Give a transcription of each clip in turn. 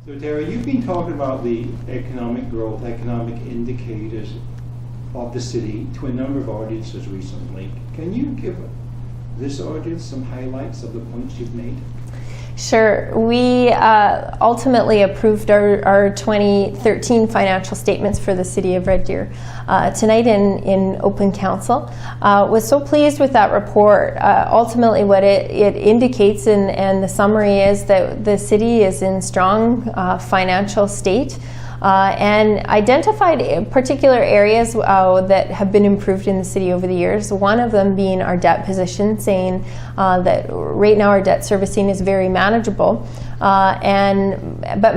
So Tara, you've been talking about the economic growth, economic indicators of the city to a number of audiences recently. Can you give this audience some highlights of the points you've made? Sure. We ultimately approved our 2013 financial statements for the City of Red Deer tonight in open council. Was so pleased with that report. Ultimately what it indicates and the summary is that the city is in strong financial state. And identified particular areas that have been improved in the city over the years. One of them being our debt position, saying that right now our debt servicing is very manageable, but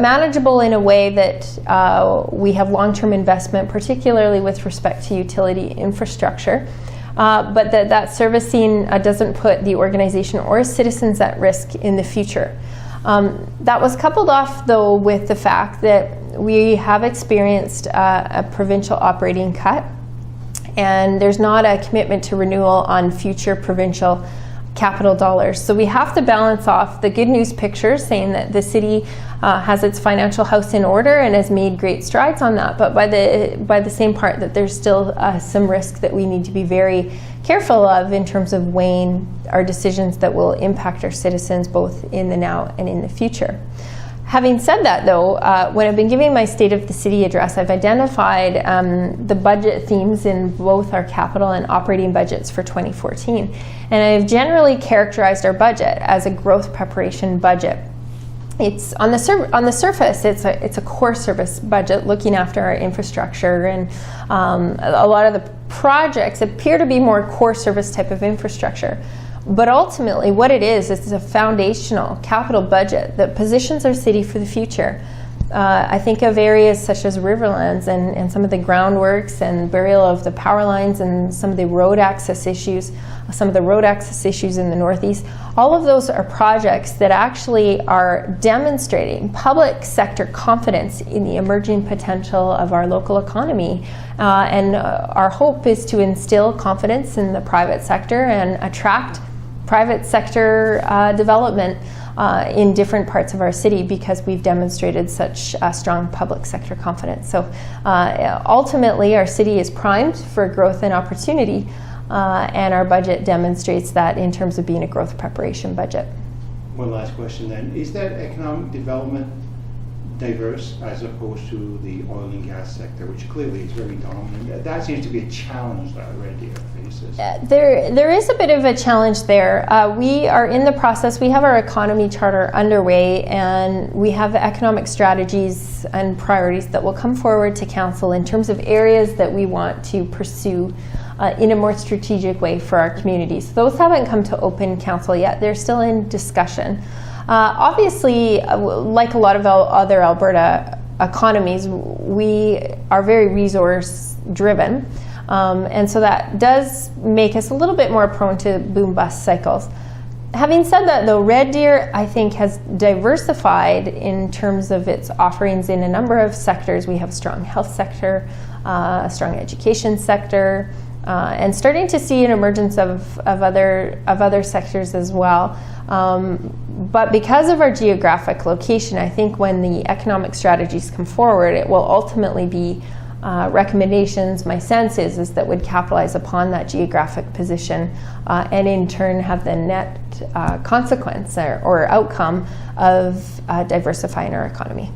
manageable in a way that we have long-term investment, particularly with respect to utility infrastructure. But that servicing doesn't put the organization or citizens at risk in the future. That was coupled off, though, with the fact that we have experienced a provincial operating cut, and there's not a commitment to renewal on future provincial capital dollars. So we have to balance off the good news picture, saying that the city has its financial house in order and has made great strides on that, but by the same part that there's still some risk that we need to be very careful of in terms of weighing our decisions that will impact our citizens both in the now and in the future. Having said that, though, when I've been giving my State of the City address, I've identified the budget themes in both our capital and operating budgets for 2014. And I've generally characterized our budget as a growth preparation budget. It's on the surface, it's a core service budget looking after our infrastructure, and a lot of the projects appear to be more core service type of infrastructure. But ultimately what it is a foundational capital budget that positions our city for the future. I think of areas such as Riverlands and some of the groundworks and burial of the power lines and some of the road access issues in the Northeast. All of those are projects that actually are demonstrating public sector confidence in the emerging potential of our local economy. And our hope is to instill confidence in the private sector and attract private sector development in different parts of our city because we've demonstrated such strong public sector confidence. So ultimately our city is primed for growth and opportunity, and our budget demonstrates that in terms of being a growth preparation budget. One last question then. Is that economic development diverse as opposed to the oil and gas sector, which clearly is very dominant? That seems to be a challenge that Red Deer faces. There is a bit of a challenge there. We are in the process. We have our economy charter underway, and we have economic strategies and priorities that will come forward to council in terms of areas that we want to pursue in a more strategic way for our communities. Those haven't come to open council yet. They're still in discussion. Obviously, like a lot of other Alberta economies, we are very resource driven, and so that does make us a little bit more prone to boom-bust cycles. Having said that, though, Red Deer, I think, has diversified in terms of its offerings in a number of sectors. We have a strong health sector, a strong education sector, and starting to see an emergence of other sectors as well. But because of our geographic location, I think when the economic strategies come forward, it will ultimately be recommendations, my sense is that would capitalize upon that geographic position and in turn have the net consequence or outcome of diversifying our economy.